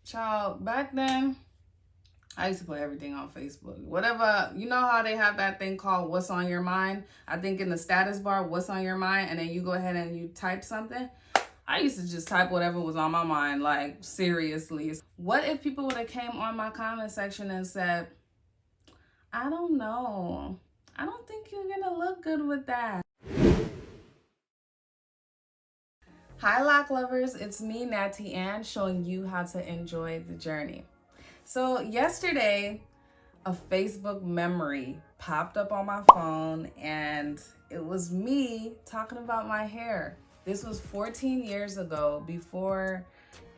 Child, back then, I used to put everything on Facebook. Whatever, you know how they have that thing called what's on your mind? I think in the status bar, what's on your mind? And then you go ahead and you type something. I used to just type whatever was on my mind, like seriously. What if people would have came on my comment section and said, I don't know. I don't think you're gonna look good with that. Hi Loc Lovers, it's me Natty Ann showing you how to enjoy the journey. So yesterday, a Facebook memory popped up on my phone and it was me talking about my hair. This was 14 years ago before,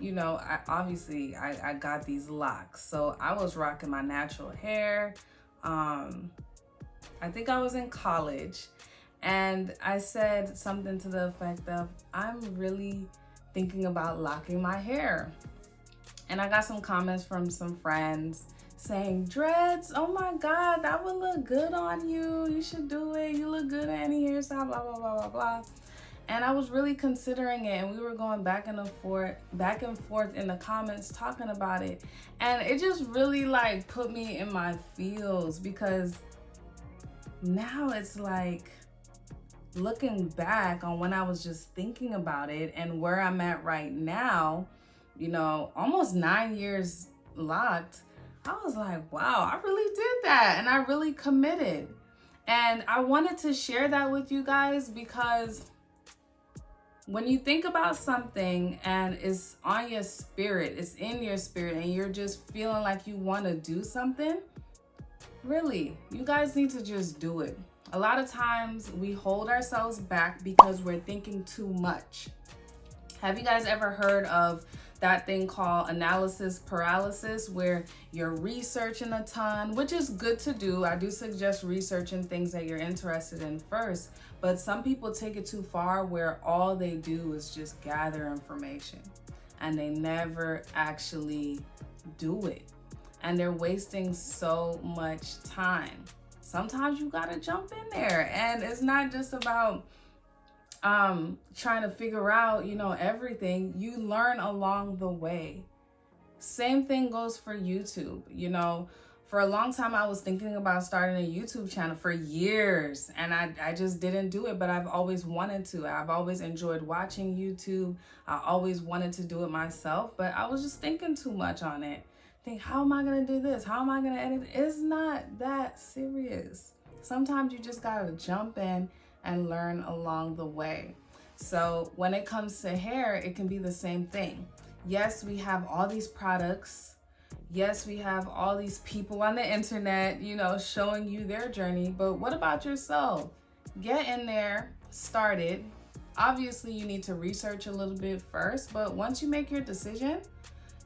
I got these locks. So I was rocking my natural hair. I think I was in college and I said something to the effect of, I'm really thinking about locking my hair. And I got some comments from some friends saying, dreads, oh my God, that would look good on you. You should do it. You look good at any hairstyle, blah, blah, blah, blah, blah. And I was really considering it, and we were going back and forth in the comments talking about it. And it just really put me in my feels, because now it's like looking back on when I was just thinking about it and where I'm at right now, almost 9 years locked. I was like, wow, I really did that. And I really committed. And I wanted to share that with you guys, because when you think about something and it's on your spirit, it's in your spirit, and you're just feeling like you want to do something, really, you guys need to just do it. A lot of times we hold ourselves back because we're thinking too much. Have you guys ever heard of that thing called analysis paralysis, where you're researching a ton, which is good to do. I do suggest researching things that you're interested in first, but some people take it too far where all they do is just gather information and they never actually do it. And they're wasting so much time. Sometimes you gotta jump in there, and it's not just about trying to figure out, everything. You learn along the way. Same thing goes for YouTube. For a long time, I was thinking about starting a YouTube channel for years, and I just didn't do it, but I've always wanted to. I've always enjoyed watching YouTube. I always wanted to do it myself, but I was just thinking too much on it. How am I gonna do this? How am I gonna edit? It's not that serious. Sometimes you just gotta jump in and learn along the way. So when it comes to hair, it can be the same thing. Yes, we have all these products. Yes, we have all these people on the internet, showing you their journey. But what about yourself? Get in there, start it. Obviously, you need to research a little bit first, but once you make your decision,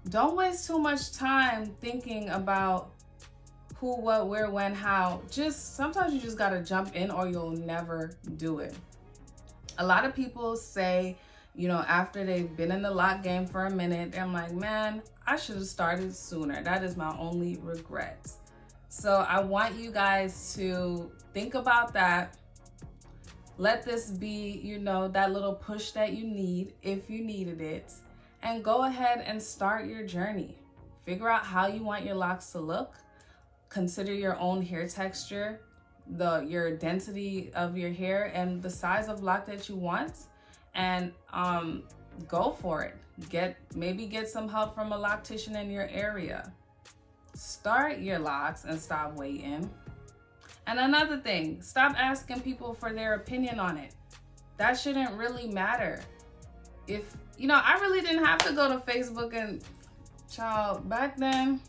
don't waste too much time thinking about who, what, where, when, how. Sometimes you just gotta jump in or you'll never do it. A lot of people say, after they've been in the lock game for a minute, I'm like, man, I should have started sooner. That is my only regret. So I want you guys to think about that. Let this be, that little push that you need, if you needed it, and go ahead and start your journey. Figure out how you want your locks to look. Consider your own hair texture, your density of your hair, and the size of lock that you want, and go for it. Maybe get some help from a loctician in your area. Start your locks and stop waiting. And another thing, stop asking people for their opinion on it. That shouldn't really matter. I really didn't have to go to Facebook and, child, back then,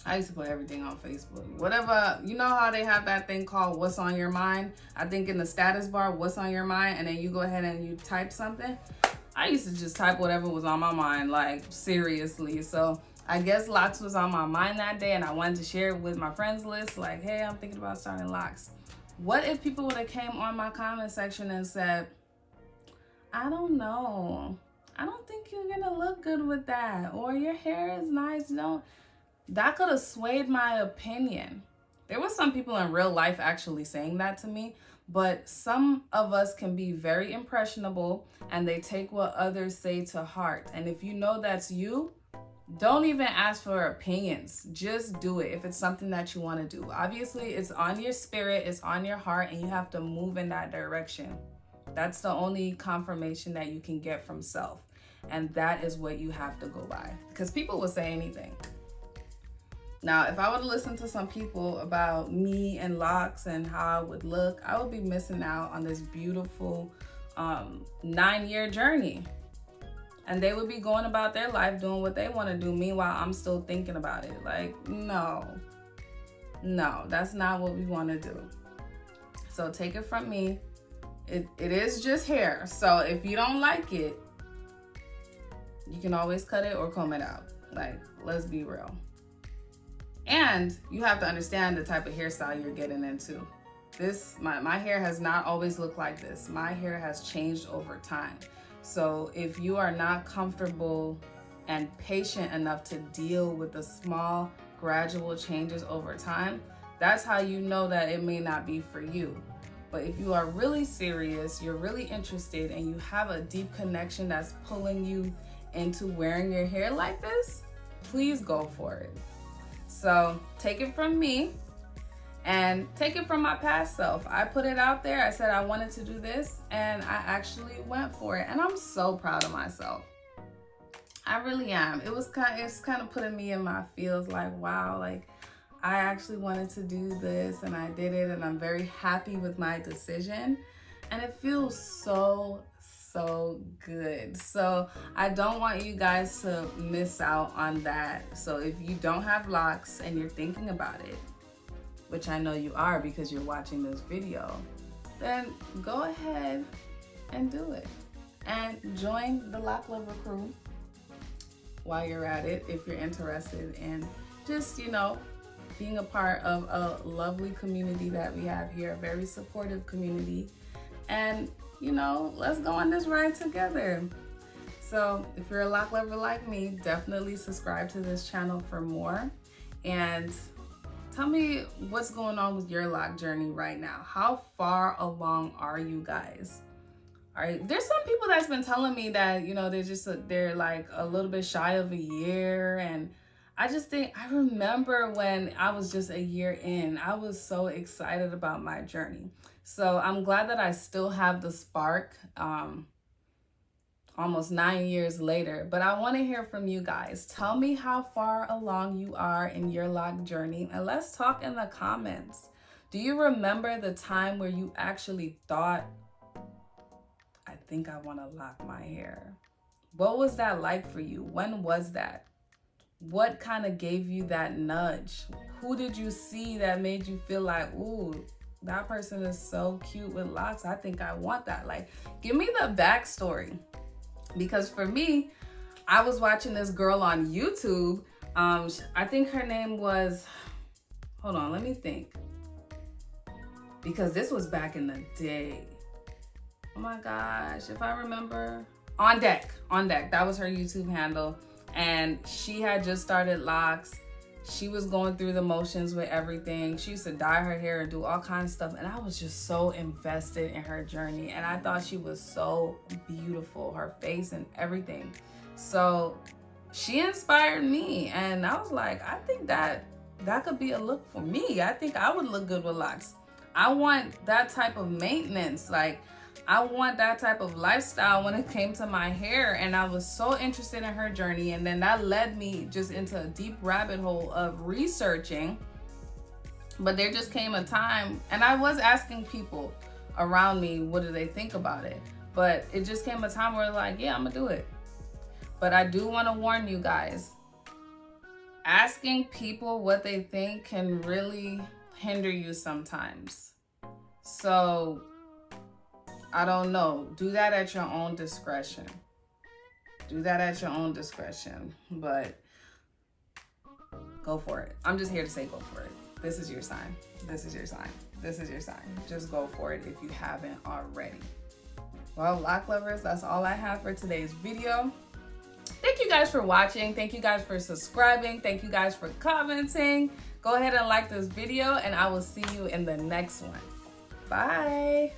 I used to put everything on Facebook. Whatever, you know how they have that thing called what's on your mind? I think in the status bar, what's on your mind? And then you go ahead and you type something. I used to just type whatever was on my mind, seriously. So I guess locks was on my mind that day, and I wanted to share it with my friends list. Hey, I'm thinking about starting locks. What if people would have came on my comment section and said, I don't know. I don't think you're gonna look good with that. Or your hair is nice. That could have swayed my opinion. There were some people in real life actually saying that to me, but some of us can be very impressionable and they take what others say to heart. And if you know that's you, Don't even ask for opinions. Just do it if it's something that you want to do. Obviously, it's on your spirit, it's on your heart, and you have to move in that direction. That's the only confirmation that you can get from self. And that is what you have to go by. Because people will say anything. Now, if I were to listen to some people about me and locks and how I would look, I would be missing out on this beautiful 9-year journey. And they would be going about their life doing what they want to do. Meanwhile, I'm still thinking about it. Like, no, that's not what we want to do. So take it from me. It is just hair. So if you don't like it, you can always cut it or comb it out. Like, let's be real. And you have to understand the type of hairstyle you're getting into. My hair has not always looked like this. My hair has changed over time. So if you are not comfortable and patient enough to deal with the small, gradual changes over time, that's how you know that it may not be for you. But if you are really serious, you're really interested, and you have a deep connection that's pulling you into wearing your hair like this, please go for it. So take it from me. And take it from my past self. I put it out there. I said I wanted to do this, and I actually went for it. And I'm so proud of myself. I really am. It's kind of putting me in my feels like, wow, like I actually wanted to do this and I did it, and I'm very happy with my decision. And it feels so good. So I don't want you guys to miss out on that. So if you don't have locks and you're thinking about it, which I know you are because you're watching this video, then go ahead and do it. And join the Loc Lover crew while you're at it if you're interested in just, being a part of a lovely community that we have here, a very supportive community. And, let's go on this ride together. So if you're a Loc Lover like me, definitely subscribe to this channel for more. And tell me what's going on with your lock journey right now. How far along are you guys? There's some people that's been telling me that, they're like a little bit shy of a year. And I remember when I was just a year in, I was so excited about my journey. So I'm glad that I still have the spark almost 9 years later. But I want to hear from you guys. Tell me how far along you are in your lock journey, and let's talk in the comments. Do you remember the time where you actually thought, I think I want to lock my hair? What was that like for you? When was that? What kind of gave you that nudge? Who did you see that made you feel like, ooh, that person is so cute with locks. I think I want that. Like, give me the backstory. Because for me, I was watching this girl on YouTube. I think her name was, hold on, let me think. Because this was back in the day. Oh my gosh, if I remember. On Deck. That was her YouTube handle. And she had just started locks. She was going through the motions with everything. She used to dye her hair and do all kinds of stuff. And I was just so invested in her journey. And I thought she was so beautiful, her face and everything. So she inspired me. And I was like, I think that could be a look for me. I think I would look good with locks. I want that type of maintenance. Like, I want that type of lifestyle when it came to my hair. And I was so interested in her journey. And then that led me just into a deep rabbit hole of researching. But there just came a time, and I was asking people around me, what do they think about it? But it just came a time where like, yeah, I'm gonna do it. But I do want to warn you guys, asking people what they think can really hinder you sometimes. So I don't know. Do that at your own discretion. But go for it. I'm just here to say go for it. This is your sign. Just go for it if you haven't already. Well, Loc Lovers, that's all I have for today's video. Thank you guys for watching. Thank you guys for subscribing. Thank you guys for commenting. Go ahead and like this video, and I will see you in the next one. Bye.